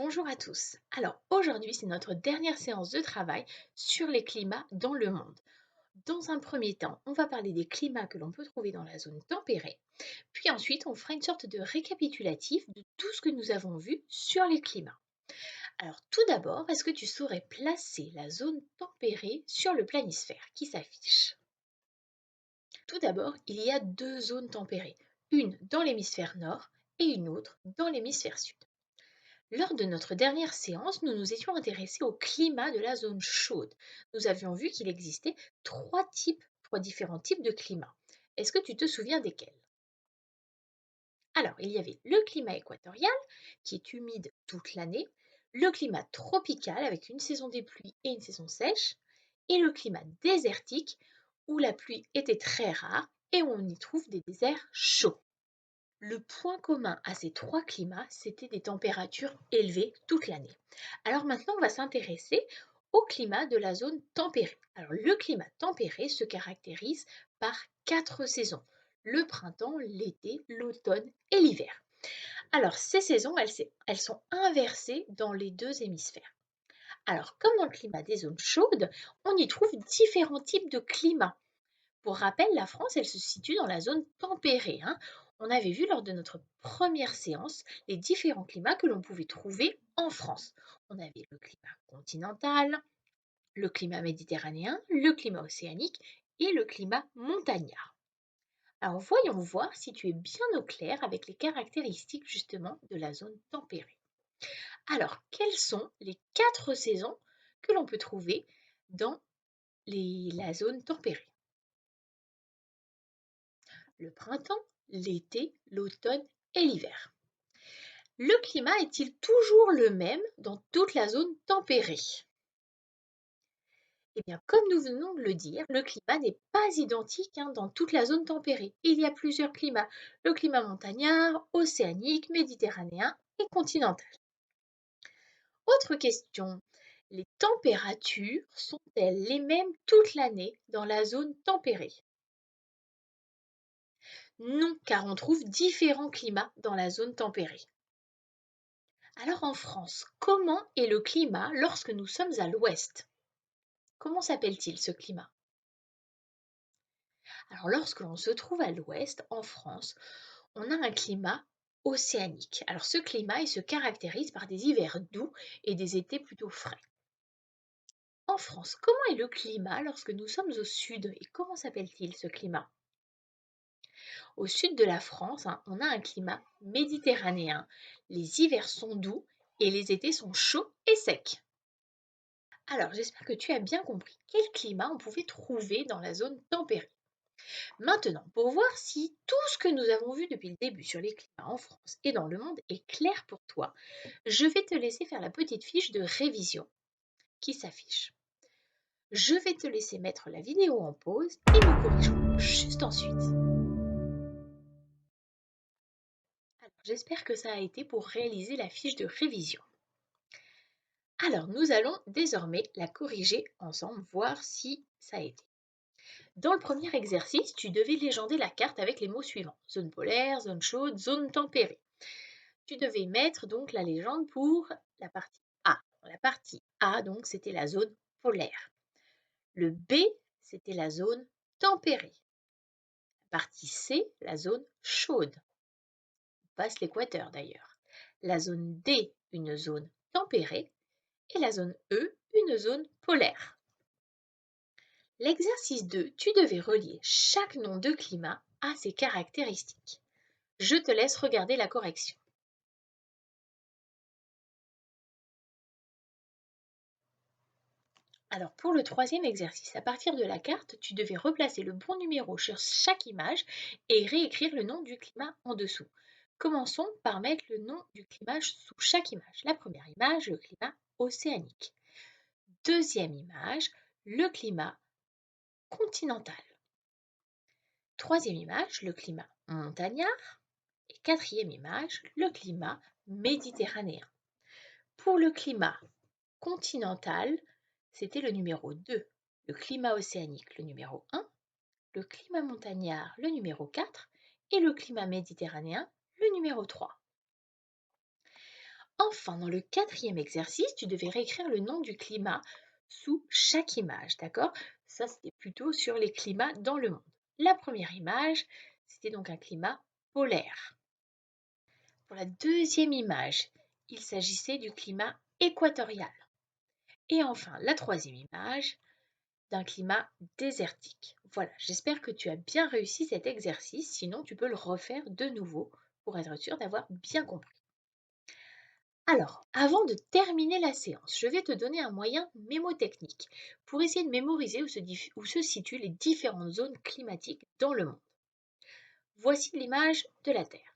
Bonjour à tous. Alors aujourd'hui, c'est notre dernière séance de travail sur les climats dans le monde. Dans un premier temps, on va parler des climats que l'on peut trouver dans la zone tempérée. Puis ensuite, on fera une sorte de récapitulatif de tout ce que nous avons vu sur les climats. Alors tout d'abord, est-ce que tu saurais placer la zone tempérée sur le planisphère qui s'affiche? Tout d'abord, il y a deux zones tempérées, une dans l'hémisphère nord et une autre dans l'hémisphère sud. Lors de notre dernière séance, nous nous étions intéressés au climat de la zone chaude. Nous avions vu qu'il existait trois différents types de climats. Est-ce que tu te souviens desquels? Alors, il y avait le climat équatorial, qui est humide toute l'année, le climat tropical, avec une saison des pluies et une saison sèche, et le climat désertique, où la pluie était très rare et où on y trouve des déserts chauds. Le point commun à ces trois climats, c'était des températures élevées toute l'année. Alors maintenant, on va s'intéresser au climat de la zone tempérée. Alors le climat tempéré se caractérise par quatre saisons: le printemps, l'été, l'automne et l'hiver. Alors ces saisons, elles sont inversées dans les deux hémisphères. Alors comme dans le climat des zones chaudes, on y trouve différents types de climats. Pour rappel, la France, elle se situe dans la zone tempérée, hein. On avait vu lors de notre première séance les différents climats que l'on pouvait trouver en France. On avait le climat continental, le climat méditerranéen, le climat océanique et le climat montagnard. Alors voyons voir si tu es bien au clair avec les caractéristiques justement de la zone tempérée. Alors, quelles sont les quatre saisons que l'on peut trouver dans la zone tempérée? Le printemps, l'été, l'automne et l'hiver. Le climat est-il toujours le même dans toute la zone tempérée? Eh bien, comme nous venons de le dire, le climat n'est pas identique dans toute la zone tempérée. Il y a plusieurs climats: le climat montagnard, océanique, méditerranéen et continental. Autre question, les températures sont-elles les mêmes toute l'année dans la zone tempérée? Non, car on trouve différents climats dans la zone tempérée. Alors en France, comment est le climat lorsque nous sommes à l'ouest? Comment s'appelle-t-il ce climat? Alors lorsque l'on se trouve à l'ouest, en France, on a un climat océanique. Alors ce climat, il se caractérise par des hivers doux et des étés plutôt frais. En France, comment est le climat lorsque nous sommes au sud et comment s'appelle-t-il ce climat? Au sud de la France, on a un climat méditerranéen. Les hivers sont doux et les étés sont chauds et secs. Alors, j'espère que tu as bien compris quel climat on pouvait trouver dans la zone tempérée. Maintenant, pour voir si tout ce que nous avons vu depuis le début sur les climats en France et dans le monde est clair pour toi, je vais te laisser faire la petite fiche de révision qui s'affiche. Je vais te laisser mettre la vidéo en pause et nous corrigerons juste ensuite. Alors, j'espère que ça a été pour réaliser la fiche de révision. Alors, nous allons désormais la corriger ensemble, voir si ça a été. Dans le premier exercice, tu devais légender la carte avec les mots suivants: zone polaire, zone chaude, zone tempérée. Tu devais mettre donc la légende pour la partie A. La partie A, donc, c'était la zone polaire. Le B, c'était la zone tempérée. La partie C, la zone chaude. On passe l'équateur d'ailleurs. La zone D, une zone tempérée. Et la zone E, une zone polaire. L'exercice 2, tu devais relier chaque nom de climat à ses caractéristiques. Je te laisse regarder la correction. Alors pour le troisième exercice, à partir de la carte, tu devais replacer le bon numéro sur chaque image et réécrire le nom du climat en dessous. Commençons par mettre le nom du climat sous chaque image. La première image, le climat océanique. Deuxième image, le climat continental. Troisième image, le climat montagnard. Et quatrième image, le climat méditerranéen. Pour le climat continental, c'était le numéro 2, le climat océanique le numéro 1, le climat montagnard le numéro 4 et le climat méditerranéen le numéro 3. Enfin, dans le quatrième exercice, tu devais réécrire le nom du climat sous chaque image, d'accord? Ça, c'était plutôt sur les climats dans le monde. La première image, c'était donc un climat polaire. Pour la deuxième image, il s'agissait du climat équatorial. Et enfin, la troisième image, d'un climat désertique. Voilà, j'espère que tu as bien réussi cet exercice, sinon tu peux le refaire de nouveau pour être sûr d'avoir bien compris. Alors, avant de terminer la séance, je vais te donner un moyen mémotechnique pour essayer de mémoriser où se situent les différentes zones climatiques dans le monde. Voici l'image de la Terre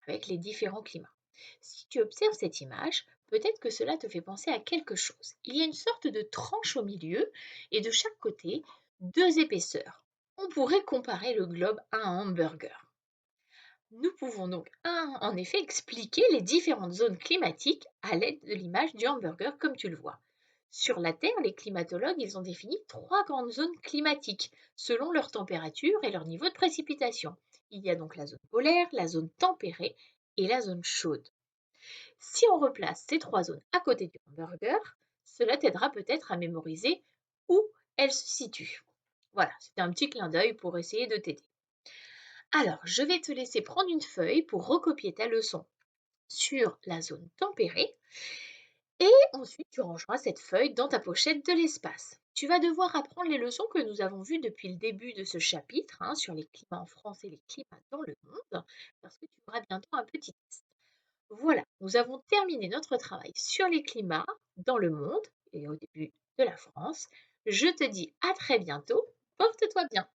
avec les différents climats. Si tu observes cette image, peut-être que cela te fait penser à quelque chose. Il y a une sorte de tranche au milieu et de chaque côté, deux épaisseurs. On pourrait comparer le globe à un hamburger. Nous pouvons donc en effet expliquer les différentes zones climatiques à l'aide de l'image du hamburger comme tu le vois. Sur la Terre, les climatologues ils ont défini trois grandes zones climatiques selon leur température et leur niveau de précipitation. Il y a donc la zone polaire, la zone tempérée et la zone chaude. Si on replace ces trois zones à côté du hamburger, cela t'aidera peut-être à mémoriser où elles se situent. Voilà, c'était un petit clin d'œil pour essayer de t'aider. Alors, je vais te laisser prendre une feuille pour recopier ta leçon sur la zone tempérée et ensuite tu rangeras cette feuille dans ta pochette de l'espace. Tu vas devoir apprendre les leçons que nous avons vues depuis le début de ce chapitre sur les climats en France et les climats dans le monde parce que tu auras bientôt un petit test. Voilà, nous avons terminé notre travail sur les climats dans le monde et au début de la France. Je te dis à très bientôt. Porte-toi bien.